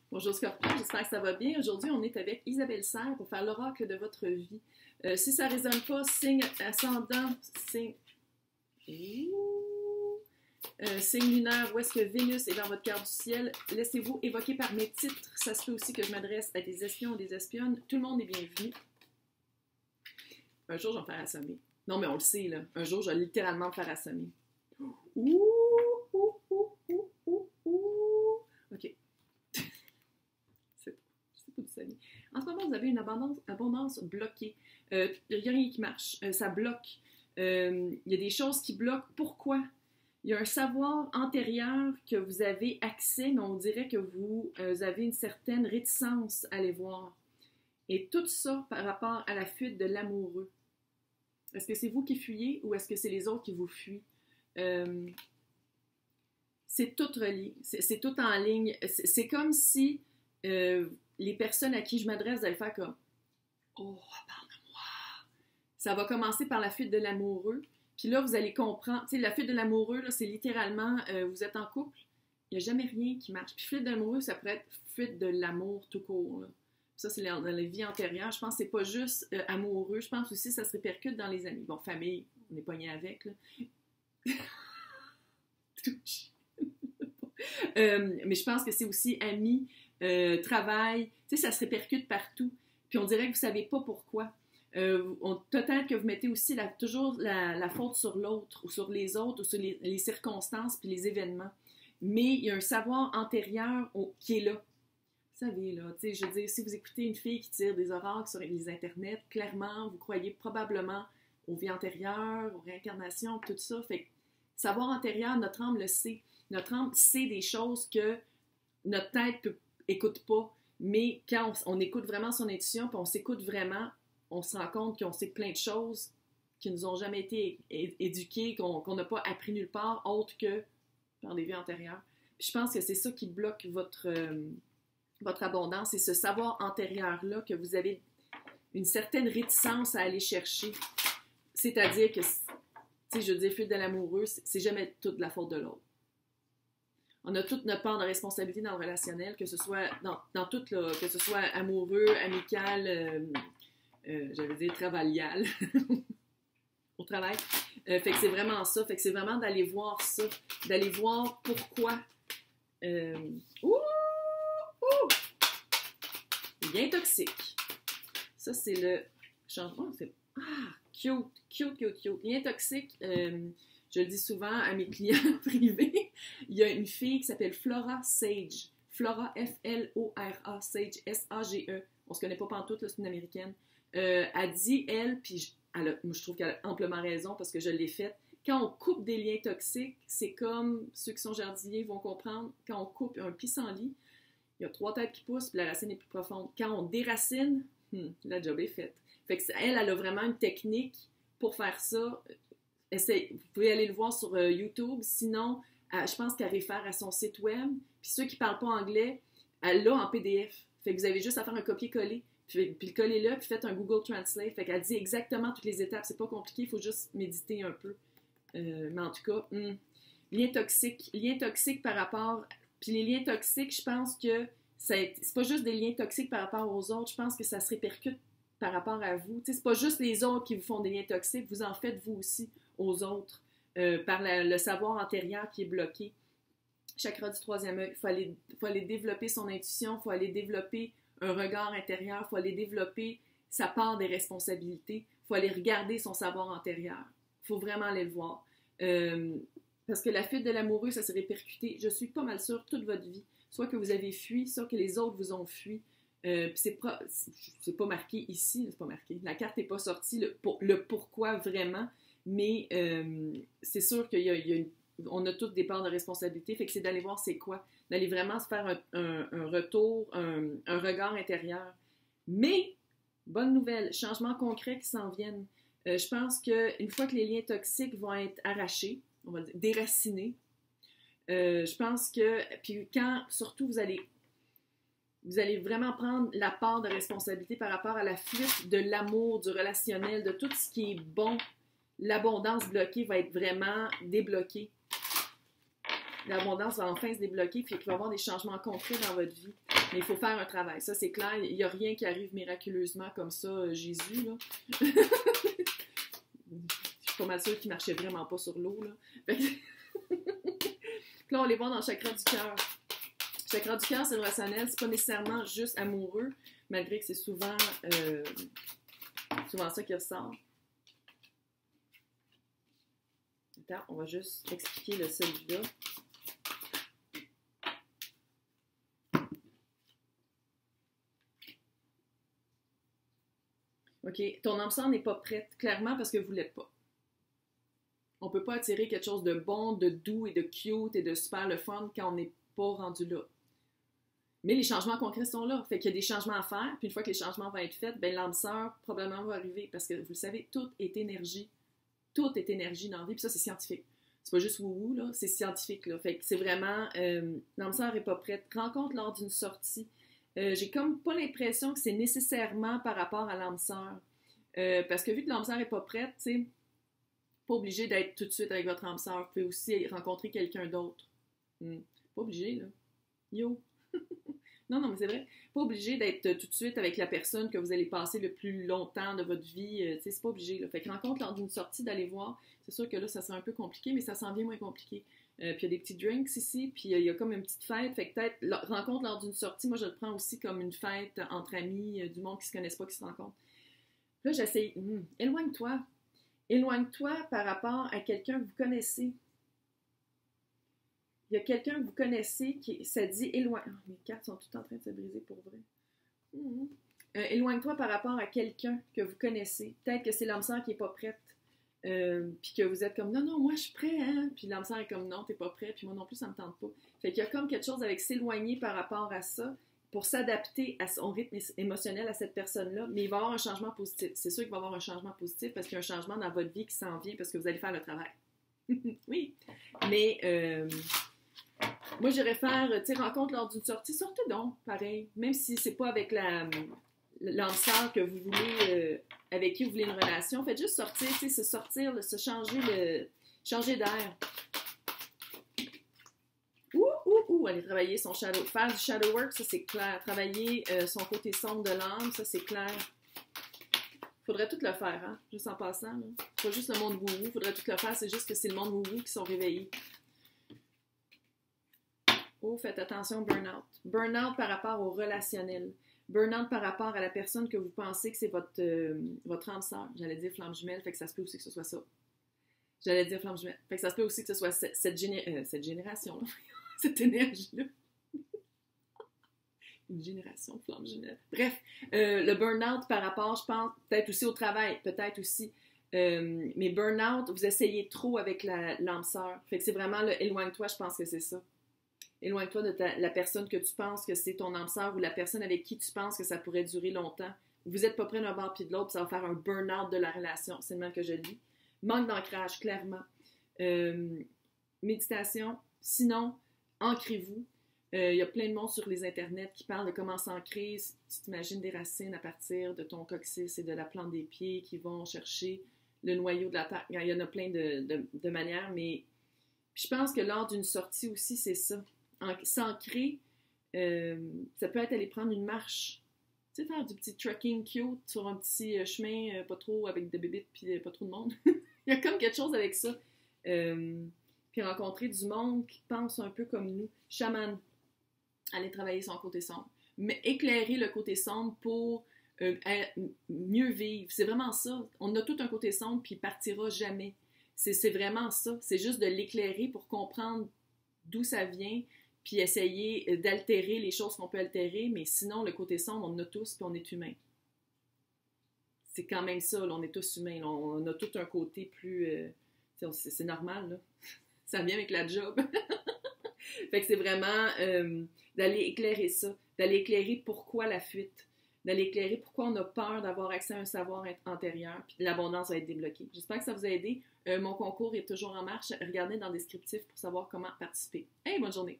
Bonjour Scorpion, j'espère que ça va bien. Aujourd'hui, on est avec Isabelle Serre pour faire l'oracle de votre vie. Si ça ne résonne pas, signe ascendant, signe lunaire, où est-ce que Vénus est dans votre carte du ciel, laissez-vous évoquer par mes titres. Ça se peut aussi que je m'adresse à des espions ou des espionnes. Tout le monde est bienvenu. Un jour, je vais me faire assommer. Non, mais on le sait, là. Un jour, je vais littéralement me faire assommer. Ouh, ouh, ouh, ouh, ouh, ouh. OK. En ce moment, vous avez une abondance bloquée. Il n'y a rien qui marche. Ça bloque. Il y a des choses qui bloquent. Pourquoi? Il y a un savoir antérieur que vous avez accès, mais on dirait que vous avez une certaine réticence à les voir. Et tout ça par rapport à la fuite de l'amoureux. Est-ce que c'est vous qui fuyez ou est-ce que c'est les autres qui vous fuient? C'est tout relié. C'est tout en ligne. C'est comme si... les personnes à qui je m'adresse, vous allez faire comme « Oh, parle de moi! » Ça va commencer par la fuite de l'amoureux. Puis là, vous allez comprendre. Tu sais, la fuite de l'amoureux, là, c'est littéralement, vous êtes en couple, il n'y a jamais rien qui marche. Puis fuite de l'amoureux, ça pourrait être fuite de l'amour tout court. Là. Ça, c'est dans la vie antérieure. Je pense que c'est pas juste amoureux. Je pense aussi que ça se répercute dans les amis. Bon, famille, on est pogné avec. Là. Mais je pense que c'est aussi amis, travail, tu sais, ça se répercute partout. Puis on dirait que vous ne savez pas pourquoi. Peut-être que vous mettez aussi toujours la faute sur l'autre, ou sur les autres, ou sur les circonstances, puis les événements. Mais il y a un savoir antérieur qui est là. Vous savez, là, tu sais, je veux dire, si vous écoutez une fille qui tire des oracles sur les internets, clairement, vous croyez probablement aux vies antérieures, aux réincarnations, tout ça. Fait que, savoir antérieur, notre âme le sait. Notre âme sait des choses que notre tête écoute pas, mais quand on écoute vraiment son intuition, puis on s'écoute vraiment, on se rend compte qu'on sait plein de choses qui nous ont jamais été éduquées, qu'on n'a pas appris nulle part, autre que par des vies antérieures. Puis je pense que c'est ça qui bloque votre abondance, c'est ce savoir antérieur-là que vous avez une certaine réticence à aller chercher. C'est-à-dire que, tu sais, je veux dire, fuite de l'amoureux, c'est jamais toute la faute de l'autre. On a toute notre part de responsabilité dans le relationnel, que ce soit dans tout, là, que ce soit amoureux, amical, j'allais dire travaillial, au travail. Fait que c'est vraiment ça. Fait que c'est vraiment d'aller voir ça, d'aller voir pourquoi. Bien toxique. Ça, c'est le changement. Cute, cute, cute, cute. Bien toxique. Je le dis souvent à mes clients privés, il y a une fille qui s'appelle Flora Sage. Flora, F-L-O-R-A, Sage, S-A-G-E. On se connaît pas pantoute, là, c'est une américaine. Elle dit, puis moi, je trouve qu'elle a amplement raison parce que je l'ai faite. Quand on coupe des liens toxiques, c'est comme ceux qui sont jardiniers vont comprendre. Quand on coupe un pissenlit, il y a 3 têtes qui poussent, puis la racine est plus profonde. Quand on déracine, la job est faite. Fait que elle a vraiment une technique pour faire ça. Vous pouvez aller le voir sur YouTube. Sinon, je pense qu'elle réfère à son site web. Puis ceux qui ne parlent pas anglais, elle l'a en PDF. Fait que vous avez juste à faire un copier-coller. Puis le coller là, puis faites un Google Translate. Fait qu'elle dit exactement toutes les étapes. C'est pas compliqué, il faut juste méditer un peu. Mais en tout cas, lien toxique par rapport... Puis les liens toxiques, je pense que c'est pas juste des liens toxiques par rapport aux autres. Je pense que ça se répercute par rapport à vous. C'est pas juste les autres qui vous font des liens toxiques. Vous en faites vous aussi aux autres par le savoir antérieur qui est bloqué. Chakra du 3e œil, il faut aller développer son intuition, il faut aller développer un regard intérieur, il faut aller développer sa part des responsabilités, il faut aller regarder son savoir antérieur. Il faut vraiment aller le voir. Parce que la fuite de l'amoureux, ça s'est répercuté, je suis pas mal sûre, toute votre vie. Soit que vous avez fui, soit que les autres vous ont fui. C'est pas marqué ici, c'est pas marqué. La carte n'est pas sortie, le pourquoi vraiment, mais c'est sûr qu'on a toutes des parts de responsabilité, fait que c'est d'aller voir c'est quoi, d'aller vraiment se faire un retour, un regard intérieur. Mais, bonne nouvelle, changements concrets qui s'en viennent. Je pense qu'une fois que les liens toxiques vont être arrachés, on va dire déracinés, je pense que, puis quand surtout vous allez vraiment prendre la part de responsabilité par rapport à la fuite de l'amour, du relationnel, de tout ce qui est bon, l'abondance bloquée va être vraiment débloquée. L'abondance va enfin se débloquer, puis il va y avoir des changements concrets dans votre vie. Mais il faut faire un travail. Ça, c'est clair. Il n'y a rien qui arrive miraculeusement comme ça, Jésus, là. Je suis pas mal sûre qu'il marchait vraiment pas sur l'eau, là. Là, on les voit dans le chakra du cœur. Le chakra du cœur, c'est le rationnel. C'est pas nécessairement juste amoureux, malgré que c'est souvent ça qui ressort. Attends, on va juste expliquer le celui-là. OK, ton âme sœur n'est pas prête, clairement parce que vous ne l'êtes pas. On ne peut pas attirer quelque chose de bon, de doux et de cute et de super le fun quand on n'est pas rendu là. Mais les changements concrets sont là. Fait qu'il y a des changements à faire, puis une fois que les changements vont être faits, ben l'âme sœur probablement va arriver. Parce que vous le savez, tout est énergie. Tout est énergie dans la vie, puis ça, c'est scientifique. C'est pas juste wouhou, là, c'est scientifique, là. Fait que c'est vraiment, l'âme sœur n'est pas prête. Rencontre lors d'une sortie. J'ai comme pas l'impression que c'est nécessairement par rapport à l'âme sœur. Parce que vu que l'âme sœur n'est pas prête, tu sais, pas obligé d'être tout de suite avec votre âme sœur. Vous pouvez aussi rencontrer quelqu'un d'autre. Pas obligé, là. Yo! Non, mais c'est vrai. Pas obligé d'être tout de suite avec la personne que vous allez passer le plus longtemps de votre vie. Tu sais, c'est pas obligé, là. Fait que rencontre lors d'une sortie, d'aller voir. C'est sûr que là, ça sera un peu compliqué, mais ça s'en vient moins compliqué. Puis il y a des petits drinks ici, puis il y a comme une petite fête. Fait que peut-être, rencontre lors d'une sortie, moi je le prends aussi comme une fête entre amis, du monde qui se connaissent pas, qui se rencontrent. Là, j'essaie, éloigne-toi. Éloigne-toi par rapport à quelqu'un que vous connaissez. Il y a quelqu'un que vous connaissez qui, ça dit éloigne. Oh, mes cartes sont toutes en train de se briser pour vrai. Éloigne-toi par rapport à quelqu'un que vous connaissez. Peut-être que c'est l'âme sœur qui n'est pas prête. Puis que vous êtes comme non, moi je suis prêt, hein? Puis l'âme sœur est comme non, t'es pas prêt, puis moi non plus, ça me tente pas. Fait qu'il y a comme quelque chose avec s'éloigner par rapport à ça pour s'adapter à son rythme émotionnel à cette personne-là, mais il va y avoir un changement positif. C'est sûr qu'il va y avoir un changement positif parce qu'il y a un changement dans votre vie qui s'en vient parce que vous allez faire le travail. Oui. Mais moi, j'irais faire, tu sais, rencontre lors d'une sortie, sortez donc, pareil. Même si c'est pas avec l'âme sœur que vous voulez, avec qui vous voulez une relation, faites juste sortir, tu sais, se sortir, se changer d'air. Aller travailler son shadow, faire du shadow work, ça c'est clair. Travailler son côté sombre de l'âme, ça c'est clair. Faudrait tout le faire, hein, juste en passant. Là. C'est pas juste le monde wouhou, faudrait tout le faire, c'est juste que c'est le monde wouhou qui sont réveillés. Oh, faites attention, burn-out. Burn-out par rapport au relationnel. Burn-out par rapport à la personne que vous pensez que c'est votre âme sœur. J'allais dire flamme jumelle, fait que ça se peut aussi que ce soit ça. J'allais dire flamme jumelle. Fait que ça se peut aussi que ce soit cette génération-là. Cette énergie-là. Une génération flamme jumelle. Bref, le burn-out par rapport, je pense, peut-être aussi au travail, peut-être aussi. Mais burn-out, vous essayez trop avec l'âme sœur. Fait que c'est vraiment le éloigne-toi, je pense que c'est ça. Éloigne-toi de la personne que tu penses que c'est ton âme sœur ou la personne avec qui tu penses que ça pourrait durer longtemps. Vous n'êtes pas près d'un bord puis de l'autre, ça va faire un burn-out de la relation. C'est le même que je le dis. Manque d'ancrage, clairement. Méditation. Sinon, ancrez-vous. Il y a plein de monde sur les internets qui parlent de comment s'ancrer. Tu t'imagines des racines à partir de ton coccyx et de la plante des pieds qui vont chercher le noyau de la terre. Il y en a plein de manières, mais je pense que lors d'une sortie aussi, c'est ça. S'ancrer, ça peut être aller prendre une marche. Tu sais, faire du petit trekking cute sur un petit chemin, pas trop avec des bébites puis pas trop de monde. Il y a comme quelque chose avec ça. Puis rencontrer du monde qui pense un peu comme nous. Chaman, aller travailler son côté sombre. Mais éclairer le côté sombre pour mieux vivre. C'est vraiment ça. On a tout un côté sombre puis il partira jamais. C'est vraiment ça. C'est juste de l'éclairer pour comprendre d'où ça vient puis essayer d'altérer les choses qu'on peut altérer, mais sinon, le côté sombre, on en a tous puis on est humain. C'est quand même ça, là, on est tous humains. Là, on a tout un côté plus... c'est normal, là. Ça vient avec la job. Fait que c'est vraiment d'aller éclairer ça, d'aller éclairer pourquoi la fuite, d'aller éclairer pourquoi on a peur d'avoir accès à un savoir antérieur, puis l'abondance va être débloquée. J'espère que ça vous a aidé. Mon concours est toujours en marche. Regardez dans le descriptif pour savoir comment participer. Hey, bonne journée!